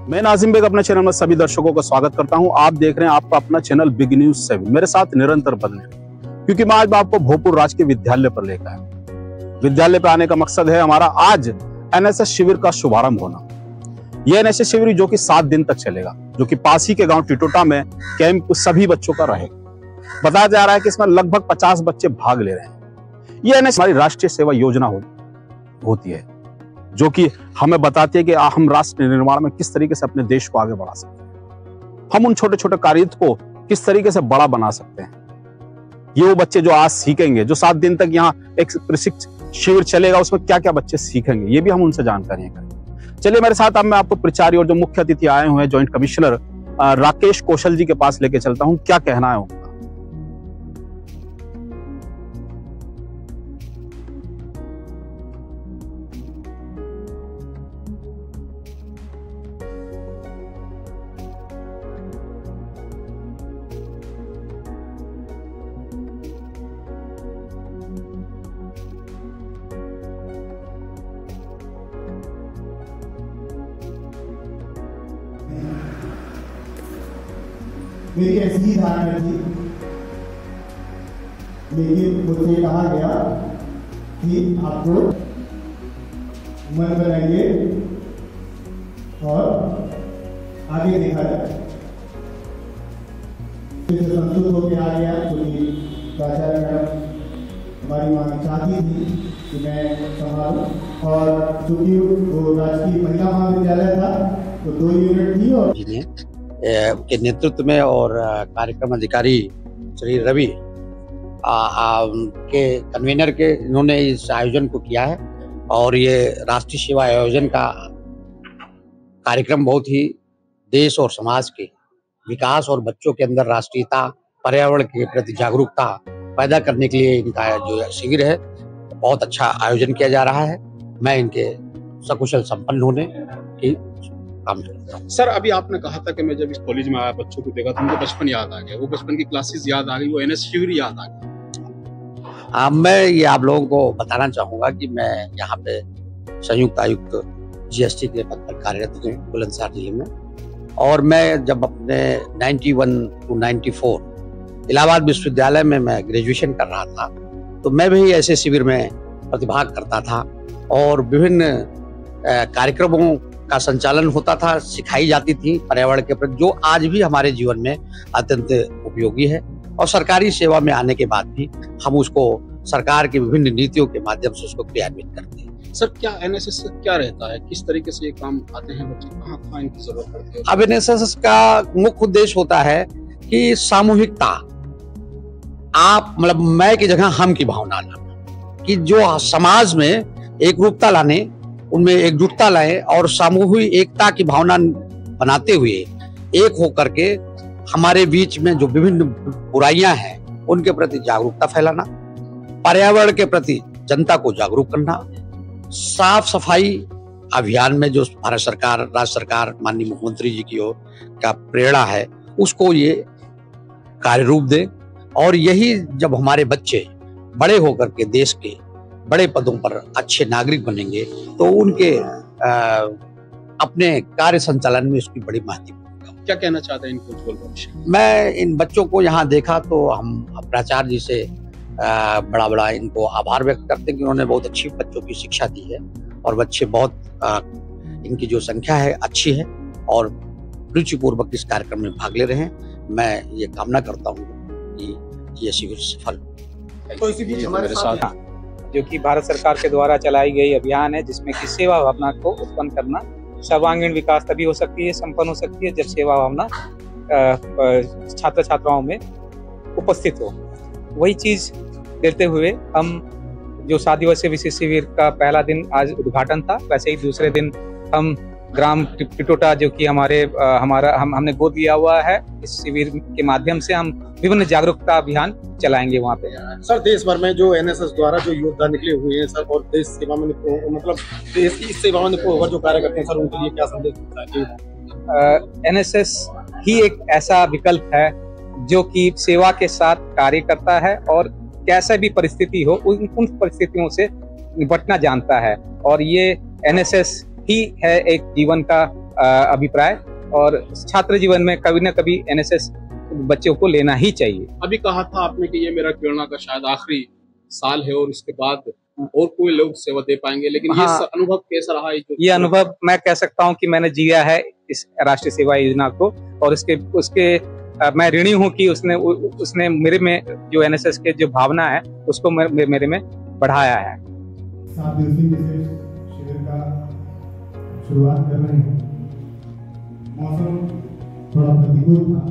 मैं नाजिम बेग अपने चैनल में सभी दर्शकों का स्वागत करता हूं। आप देख रहे हैं आपका अपना चैनल बिग न्यूज 7। मेरे साथ निरंतर बने क्योंकि मैं आज आपको भोजपुर राजकीय विद्यालय पर लेकर आया। विद्यालय पर आने का मकसद है हमारा आज एनएसएस शिविर का शुभारंभ होना। यह एनएसएस शिविर जो कि 7 दिन तक चलेगा, जो कि पास ही के गांव टिटोटा में कैंप सभी बच्चों का रहेगा। बताया जा रहा है कि इसमें लगभग 50 बच्चे भाग ले रहे हैं। यह एनएसएस हमारी राष्ट्रीय सेवा योजना होती है, जो कि हमें बताती है कि हम राष्ट्र निर्माण में किस तरीके से अपने देश को आगे बढ़ा सकते हैं। हम उन छोटे छोटे कार्यों को किस तरीके से बड़ा बना सकते हैं। ये वो बच्चे जो आज सीखेंगे, जो 7 दिन तक यहाँ एक प्रशिक्षण शिविर चलेगा, उसमें क्या क्या बच्चे सीखेंगे, ये भी हम उनसे जानकारियां करेंगे। चलिए मेरे साथ अब मैं आपको प्राचार्य और जो मुख्य अतिथि आए हुए हैं ज्वाइंट कमिश्नर राकेश कौशल जी के पास लेके चलता हूँ। क्या कहना है उनका। मेरी ऐसी ही धारणा थी, लेकिन मुझसे कहा गया कि आपको मन बनाइए और आगे देखा जाए। फिर संतुष्ट होकर आ गया, क्योंकि प्राचार्य मैडम हमारी माँ चाहती थी कि मैं संभालूं, और चूंकि वो राजकीय महिला महाविद्यालय था तो 2 यूनिट थी और के नेतृत्व में और कार्यक्रम अधिकारी श्री रवि के कन्वीनर के इन्होंने इस आयोजन को किया है। और ये राष्ट्रीय सेवा आयोजन का कार्यक्रम बहुत ही देश और समाज के विकास और बच्चों के अंदर राष्ट्रीयता, पर्यावरण के प्रति जागरूकता पैदा करने के लिए इनका जो शिविर है बहुत अच्छा आयोजन किया जा रहा है। मैं इनके सकुशल संपन्न होने की काम करता हूँ। सर, अभी आपने कहा था कि मैं जब इस कॉलेज में आया, बच्चों को देखा तो मुझे बचपन याद आ गया, वो बचपन की क्लासेस याद आ गई, वो एनएस शिविर याद आ गया। मैं ये आप लोगों को बताना चाहूंगा कि मैं यहाँ पे संयुक्त आयुक्त जीएसटी के पद पर कार्यरत हूँ बुलंदशहर जिले में। और मैं जब अपने 91 to 94 इलाहाबाद विश्वविद्यालय में मैं ग्रेजुएशन कर रहा था, तो मैं भी ऐसे शिविर में प्रतिभाग करता था और विभिन्न कार्यक्रमों का संचालन होता था, सिखाई जाती थी पर्यावरण के प्रति, जो आज भी हमारे जीवन में अत्यंत उपयोगी है। और सरकारी सेवा में आने के बाद भी हम उसको सरकार की विभिन्न नीतियों के माध्यम से उसको क्रियान्वित करते हैं। सर, क्या एनएसएस क्या रहता है, किस तरीके से ये काम आते हैं बच्चे, कहाँ इनकी जरूरत पड़ती है? अब एनएसएस का मुख्य उद्देश्य होता है कि सामूहिकता, आप मतलब मैं की जगह हम की भावना लाना, कि जो समाज में एकरूपता लाने, उनमें एकजुटता लाए और सामूहिक एकता की भावना बनाते हुए एक होकर के हमारे बीच में जो विभिन्न बुराइयां हैं उनके प्रति जागरूकता फैलाना, पर्यावरण के प्रति जनता को जागरूक करना, साफ सफाई अभियान में जो भारत सरकार, राज्य सरकार, माननीय मुख्यमंत्री जी की ओर का प्रेरणा है, उसको ये कार्य रूप दे। और यही जब हमारे बच्चे बड़े होकर के देश के बड़े पदों पर अच्छे नागरिक बनेंगे तो उनके अपने कार्य संचालन में इसकी बड़ी महत्वपूर्ण। क्या कहना चाहते हैं इनको उज्जवल भविष्य? मैं इन बच्चों को यहाँ देखा तो हम प्राचार्य जी से बड़ा बड़ा इनको आभार व्यक्त करते हैं कि उन्होंने बहुत अच्छी बच्चों की शिक्षा दी है और बच्चे बहुत इनकी जो संख्या है अच्छी है और रुचिपूर्वक इस कार्यक्रम में भाग ले रहे हैं। मैं ये कामना करता हूँ कि ये शिविर सफल। तो इसी बीच हमारे साथ जो कि भारत सरकार के द्वारा चलाई गई अभियान है, जिसमें कि सेवा भावना को उत्पन्न करना। सर्वांगीण विकास तभी हो सकती है, संपन्न हो सकती है, जब सेवा भावना छात्र छात्राओं में उपस्थित हो। वही चीज देते हुए हम जो 7 दिवसीय विशेष शिविर का पहला दिन आज उद्घाटन था, वैसे ही दूसरे दिन हम ग्राम टिटोटा, जो कि हमने गोद लिया हुआ है, इस शिविर के माध्यम से हम विभिन्न जागरूकता अभियान चलाएंगे वहाँ पे। सर, देश भर में जो एनएसएस द्वारा जो योद्धा निकले हुए हैं सर, और देश सेवा में मतलब देश की सेवा में जो कार्य करते हैं सर, उनके लिए क्या संदेश चाहिए? एनएसएस ही एक ऐसा विकल्प है जो कि सेवा के साथ कार्य करता है और कैसा भी परिस्थिति हो उन परिस्थितियों से निपटना जानता है। और ये एनएसएस ही है एक जीवन का अभिप्राय। और छात्र जीवन में कभी ना कभी एनएसएस बच्चों को लेना ही चाहिए। अभी कहा था आपने कि ये मेरा प्रेरणा का शायद आखिरी साल है और इसके बाद और कोई लोग सेवा दे पाएंगे, लेकिन ये अनुभव कैसा रहा? ये अनुभव मैं कह सकता हूँ कि मैंने जिया है इस राष्ट्रीय सेवा योजना को, और उसके मैं ऋणी हूँ कि उसने मेरे में जो एनएसएस के जो भावना है उसको मेरे में बढ़ाया है। 7 दिवसीय विशेष शिविर का शुरुआत कर रहे हैं। मौसम थोड़ा प्रतिकूल था,